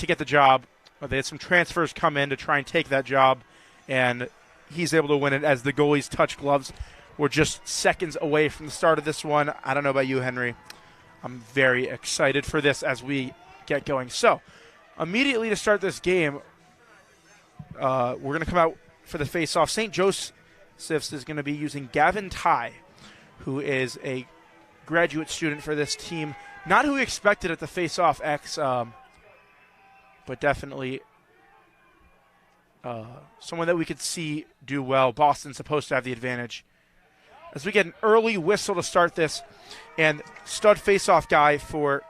to get the job. They had some transfers come in to try and take that job, and he's able to win it as the goalie's touch gloves were just seconds away from the start of this one. I don't know about you, Henry. I'm very excited for this as we get going. So, immediately to start this game, we're going to come out for the face-off. St. Joseph's is going to be using Gavin Tygh, who is a graduate student for this team. Not who we expected at the face-off X, but definitely someone that we could see do well. Boston's supposed to have the advantage. As we get an early whistle to start this, and stud face-off guy for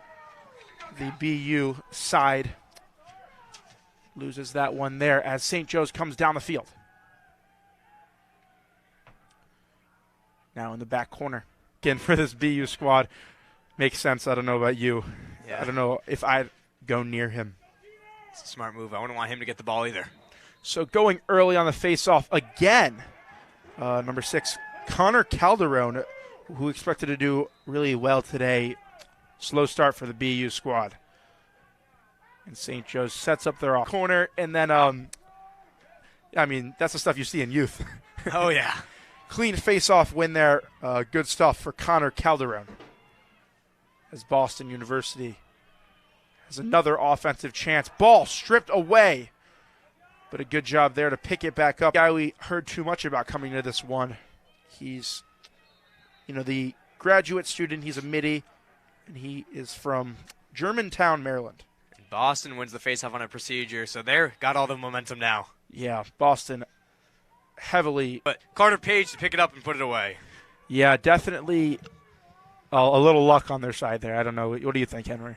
the BU side loses that one there as St. Joe's comes down the field. Now in the back corner. Again, for this BU squad, makes sense. I don't know about you. Yeah. I don't know if I'd go near him. It's a smart move. I wouldn't want him to get the ball either. So going early on the face-off again, number 6, Conor Calderone, who expected to do really well today. Slow start for the BU squad. And St. Joe's sets up their off corner, and then, I mean, that's the stuff you see in youth. Oh, yeah. Clean face-off win there. Good stuff for Conor Calderone. As Boston University has another offensive chance. Ball stripped away. But a good job there to pick it back up. Guy we heard too much about coming into this one. He's, the graduate student. He's a middie, and he is from Germantown, Maryland. Boston wins the faceoff on a procedure, so they're got all the momentum now. Yeah, Boston heavily. But Carter Page to pick it up and put it away. Yeah, definitely a little luck on their side there. I don't know. What do you think, Henry?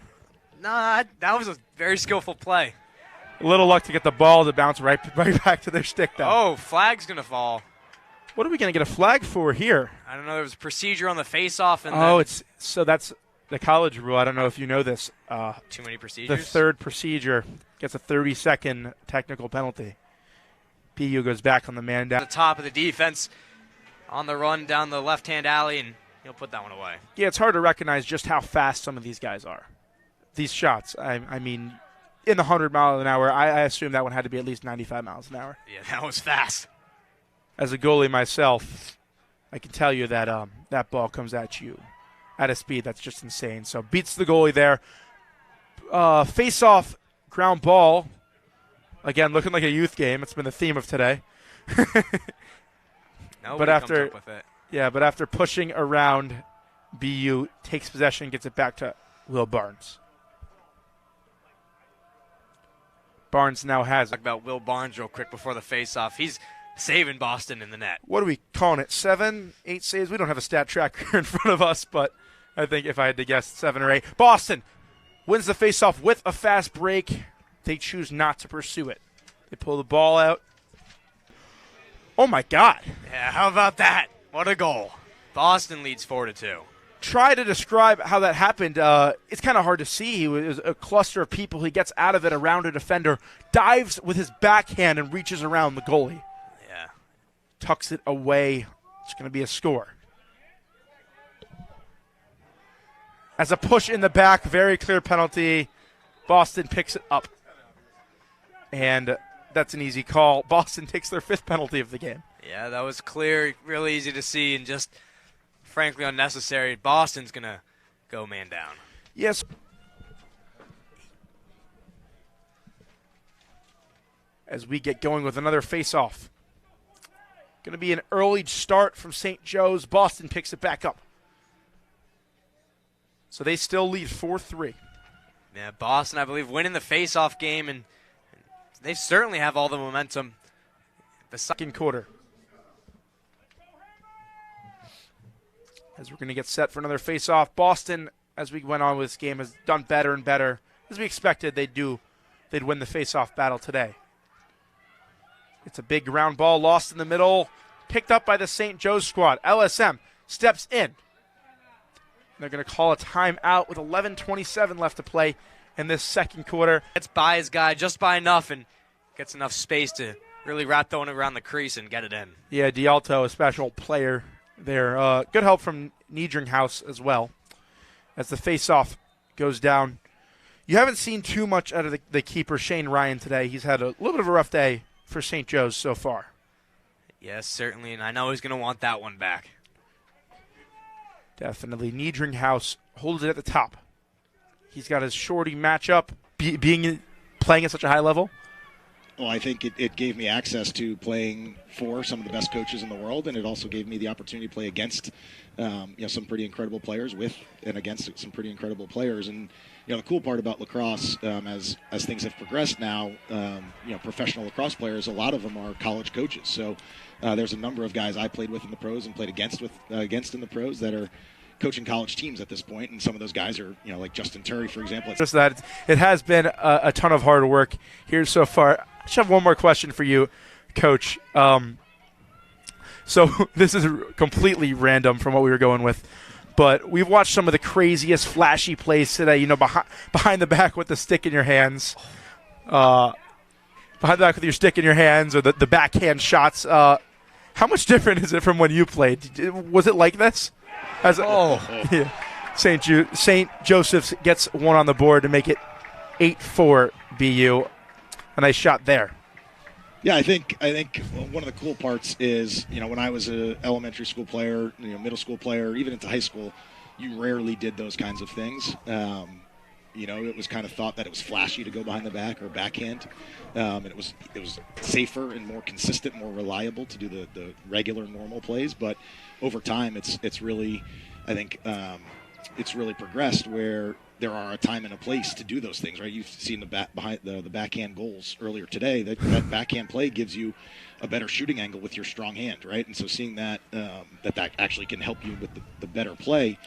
Nah, that was a very skillful play. A little luck to get the ball to bounce right back to their stick, though. Oh, flag's going to fall. What are we going to get a flag for here? I don't know. There was a procedure on the face-off. So that's the college rule. I don't know if you know this. Too many procedures? The third procedure gets a 30-second technical penalty. BU goes back on the man down. The top of the defense on the run down the left-hand alley, and he'll put that one away. Yeah, it's hard to recognize just how fast some of these guys are. These shots, I mean, in the 100 miles an hour, I assume that one had to be at least 95 miles an hour. Yeah, that was fast. As a goalie myself, I can tell you that that ball comes at you at a speed that's just insane. So beats the goalie there. Face-off ground ball. Again, looking like a youth game. It's been the theme of today. But after, comes up with it. Yeah, but after pushing around, BU takes possession, gets it back to Will Barnes. Barnes now has Talk about Will Barnes real quick before the face-off. He's saving Boston in the net. What are we calling it? 7, 8 saves? We don't have a stat tracker in front of us, but I think if I had to guess, 7 or 8. Boston wins the face-off with a fast break. They choose not to pursue it. They pull the ball out. Oh, my God. Yeah, how about that? What a goal. Boston leads 4-2. Try to describe how that happened. It's kind of hard to see. It was a cluster of people. He gets out of it around a defender, dives with his backhand, and reaches around the goalie. Yeah. Tucks it away. It's going to be a score. As a push in the back, very clear penalty. Boston picks it up. And that's an easy call. Boston takes their 5th penalty of the game. Yeah, that was clear, real easy to see, and just frankly unnecessary. Boston's going to go man down. Yes. As we get going with another face-off. Going to be an early start from St. Joe's. Boston picks it back up. So they still lead 4-3. Yeah, Boston, I believe, winning the face-off game, and they certainly have all the momentum. The second quarter. As we're going to get set for another face-off. Boston, as we went on with this game, has done better and better. As we expected they'd win the face-off battle today. It's a big ground ball lost in the middle. Picked up by the St. Joe's squad. LSM steps in. They're going to call a timeout with 11:27 left to play in this second quarter. Gets by his guy just by enough and gets enough space to really wrap the one around the crease and get it in. Yeah, D'Alto, a special player there. Good help from Niedringhaus as well. As the face-off goes down, You haven't seen too much out of the keeper, Shane Ryan, today. He's had a little bit of a rough day for St. Joe's so far. Yes, certainly, and I know he's going to want that one back. Definitely. Niedringhaus holds it at the top. He's got his shorty matchup, playing at such a high level. Well, I think it gave me access to playing for some of the best coaches in the world, and it also gave me the opportunity to play against some pretty incredible players against some pretty incredible players. And the cool part about lacrosse, as things have progressed now, professional lacrosse players, a lot of them are college coaches. So there's a number of guys I played with in the pros and played against in the pros that are coaching college teams at this point, and some of those guys are, like Justin Terry, for example. Just that it has been a ton of hard work here so far. I just have one more question for you, Coach. So this is completely random from what we were going with, but we've watched some of the craziest flashy plays today, behind the back with the stick in your hands, behind the back with your stick in your hands, or the backhand shots. How much different is it from when you played? Was it like this? Yeah. St. Joseph's gets one on the board to make it 8-4 BU. A nice shot there. Yeah, I think one of the cool parts is, when I was an elementary school player, middle school player, even into high school, you rarely did those kinds of things. It was kind of thought that it was flashy to go behind the back or backhand. And it was safer and more consistent, more reliable to do the regular normal plays. But over time, it's really, I think, it's really progressed where there are a time and a place to do those things, right? You've seen behind the backhand goals earlier today. That backhand play gives you a better shooting angle with your strong hand, right? And so seeing that actually can help you with the better play.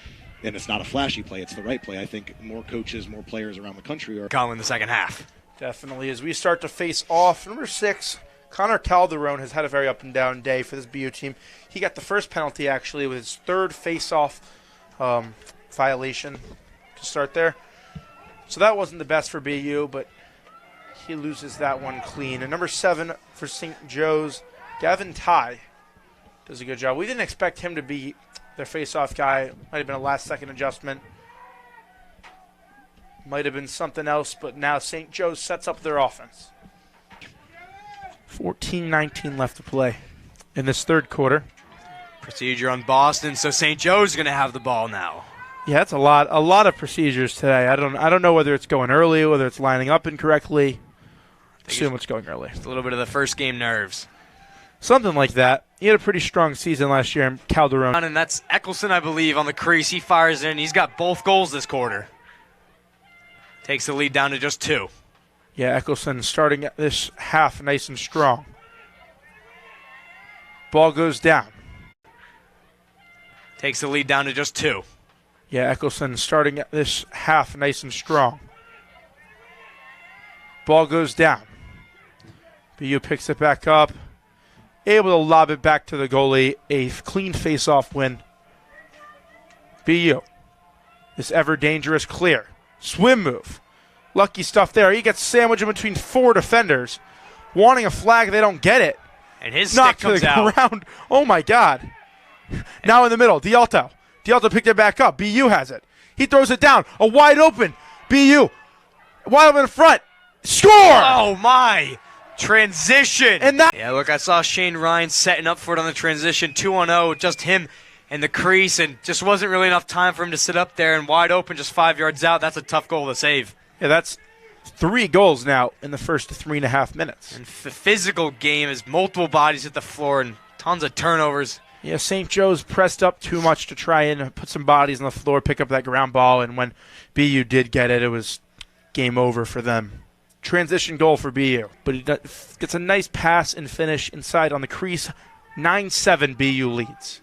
And it's not a flashy play, it's the right play. I think more coaches, more players around the country are calling the second half. Definitely. As we start to face off, number 6, Conor Calderone has had a very up-and-down day for this BU team. He got the first penalty, actually, with his third face-off violation to start there. So that wasn't the best for BU, but he loses that one clean. And number 7 for St. Joe's, Gavin Tygh does a good job. We didn't expect him to be their face-off guy. Might have been a last-second adjustment. Might have been something else, but now St. Joe's sets up their offense. 14:19 left to play in this third quarter. Procedure on Boston, so St. Joe's going to have the ball now. Yeah, that's a lot of procedures today. I don't know whether it's going early, whether it's lining up incorrectly. Assume it's going early. It's a little bit of the first game nerves. Something like that. He had a pretty strong season last year in Calderone. And that's Eccleston, I believe, on the crease. He fires in. He's got both goals this quarter. Takes the lead down to just 2. Yeah, Eccleston starting this half nice and strong. Ball goes down. Takes the lead down to just 2. Yeah, Eccleston starting this half nice and strong. Ball goes down. BU picks it back up. Able to lob it back to the goalie. A clean face-off win. BU. This ever-dangerous clear. Swim move. Lucky stuff there. He gets sandwiched in between 4 defenders. Wanting a flag, they don't get it. And his stick comes out. Ground. Oh, my God. Now in the middle, D'Alto. D'Alto picked it back up. BU has it. He throws it down. A wide open. BU. Wide open in front. Score! Oh, my. Transition. And that. Yeah, look, I saw Shane Ryan setting up for it on the transition. 2-on-0, just him in the crease, and just wasn't really enough time for him to sit up there and wide open, just 5 yards out. That's a tough goal to save. Yeah, that's 3 goals now in the first 3.5 minutes. And the physical game is multiple bodies at the floor and tons of turnovers. Yeah, St. Joe's pressed up too much to try and put some bodies on the floor, pick up that ground ball, and when BU did get it, it was game over for them. Transition goal for BU, but he gets a nice pass and finish inside on the crease. 9-7 BU leads.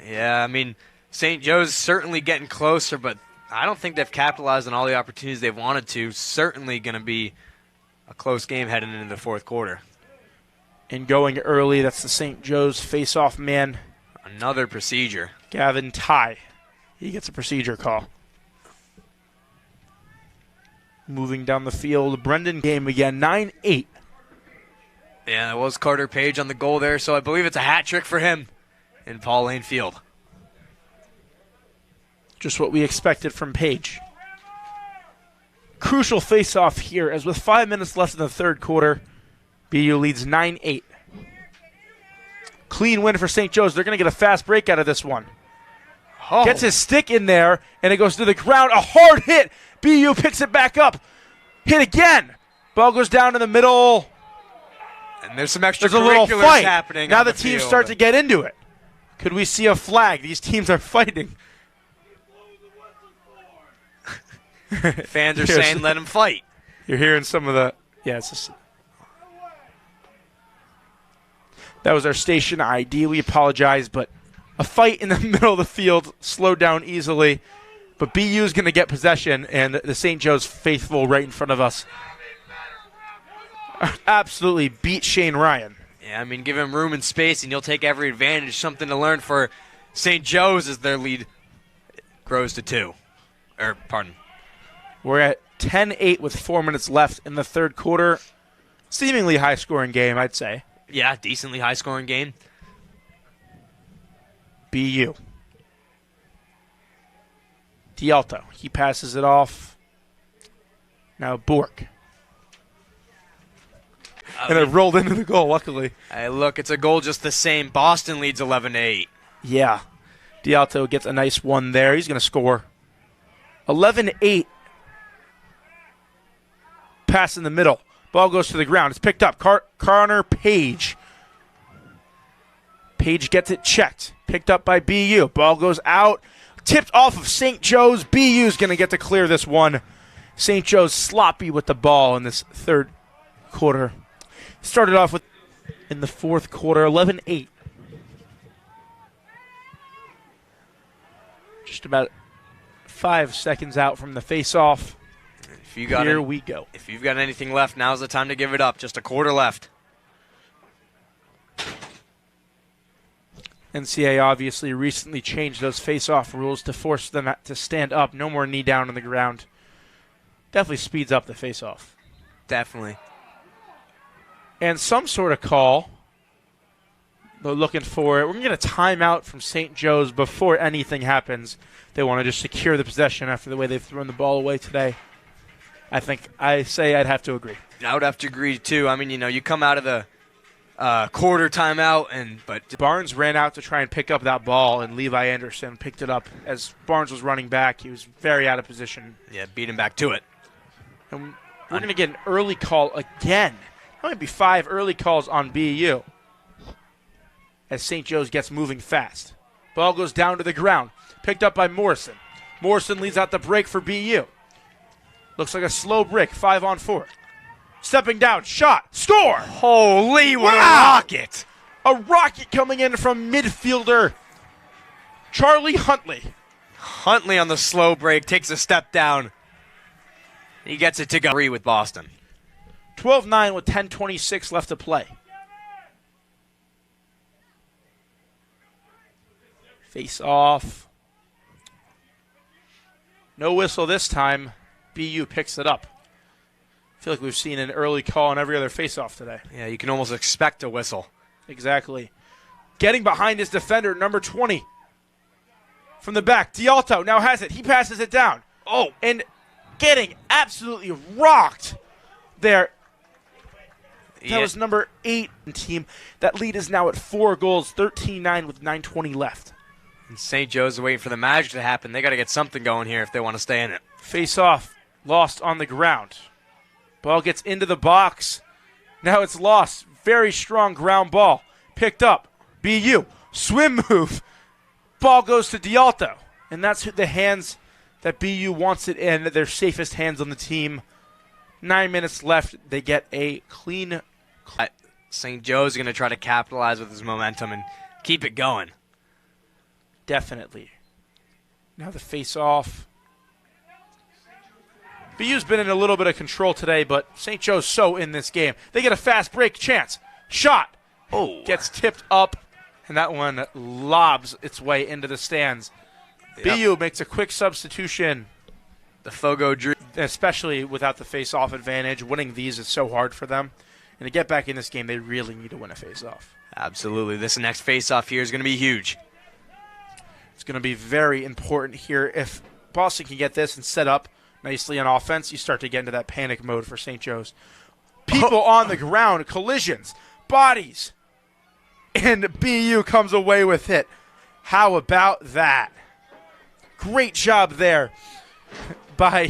Yeah, I mean, St. Joe's certainly getting closer, but I don't think they've capitalized on all the opportunities they've wanted to. Certainly going to be a close game heading into the fourth quarter. And going early, that's the St. Joe's face-off man. Another procedure. Gavin Tygh. He gets a procedure call. Moving down the field, Brendan game again, 9-8. Yeah, it was Carter Page on the goal there, so I believe it's a hat trick for him in Paul Lane Field. Just what we expected from Page. crucial face-off here, as with 5 minutes left in the third quarter, BU leads 9-8. Clean win for St. Joe's. They're going to get a fast break out of this one. Oh. Gets his stick in there, and it goes to the ground. A hard hit. BU picks it back up. Hit again. Ball goes down to the middle. And there's some There's a little extracurriculars fight. happening. Now on the the teams field. start to get into it. Could we see a flag? These teams are fighting. Fans are Yes. saying, let him fight. You're hearing some of the... Yeah, it's just... That was our station ID. We apologize, but a fight in the middle of the field slowed down easily. But BU is going to get possession, and the St. Joe's faithful right in front of us absolutely beat Shane Ryan. Yeah, I mean, give him room and space, and you'll take every advantage. Something to learn for St. Joe's as their lead grows to 2. We're at 10-8 with 4 minutes left in the third quarter. Seemingly high-scoring game, I'd say. Yeah, decently high-scoring game. BU. D'Alto. He passes it off. Now Bork. And it rolled into the goal, luckily. Hey, look, it's a goal just the same. Boston leads 11-8. Yeah. D'Alto gets a nice one there. He's going to score. 11-8. Pass in the middle. Ball goes to the ground. It's picked up. Conor Page. Page gets it checked. Picked up by BU. Ball goes out. Tipped off of St. Joe's. BU's going to get to clear this one. St. Joe's sloppy with the ball in this third quarter. Started off with in the fourth quarter, 11-8. Just about 5 seconds out from the face-off. Here we go. If you've got anything left, now's the time to give it up. Just a quarter left. NCAA obviously recently changed those face-off rules to force them to stand up. No more knee down on the ground. Definitely speeds up the face-off. Definitely. And some sort of call. They're looking for it. We're going to get a timeout from St. Joe's before anything happens. They want to just secure the possession after the way they've thrown the ball away today. I'd have to agree. I would have to agree, too. I mean, you come out of the quarter timeout, but Barnes ran out to try and pick up that ball, and Levi Anderson picked it up as Barnes was running back. He was very out of position. yeah, beat him back to it. And we're going to get an early call again. That might be 5 early calls on BU as St. Joe's gets moving fast. Ball goes down to the ground. Picked up by Morrison. Morrison leads out the break for BU. Looks like a slow break, 5-on-4. Stepping down, shot, score! Holy, what a Wow! rocket! A rocket coming in from midfielder Charlie Huntley. Huntley on the slow break takes a step down. He gets it to go 3 with Boston. 12-9 with 10:26 left to play. Face off. No whistle this time. BU picks it up. I feel like we've seen an early call on every other face-off today. Yeah, you can almost expect a whistle. Exactly. Getting behind his defender, number 20. From the back, D'Alto now has it. He passes it down. Oh, and getting absolutely rocked there. That was number 8 team. That lead is now at 4 goals, 13-9 with 9:20 left. And St. Joe's are waiting for the magic to happen. They got to get something going here if they want to stay in it. Face off, lost on the ground. Ball gets into the box. Now it's lost. Very strong ground ball. Picked up. BU. Swim move. Ball goes to D'Alto. And that's the hands that BU wants it in. Their safest hands on the team. 9 minutes left. They get a clean. St. Joe's going to try to capitalize with his momentum and keep it going. Definitely. Now the face off. BU's been in a little bit of control today, but St. Joe's so in this game. They get a fast break chance. Shot. Oh. Gets tipped up, and that one lobs its way into the stands. Yep. BU makes a quick substitution. The Fogo drew. Especially without the face-off advantage. Winning these is so hard for them. And to get back in this game, they really need to win a face-off. Absolutely. This next face-off here is going to be huge. It's going to be very important here. If Boston can get this and set up, nicely on offense. You start to get into that panic mode for St. Joe's. People on the ground, collisions, bodies, and BU comes away with it. How about that? Great job there by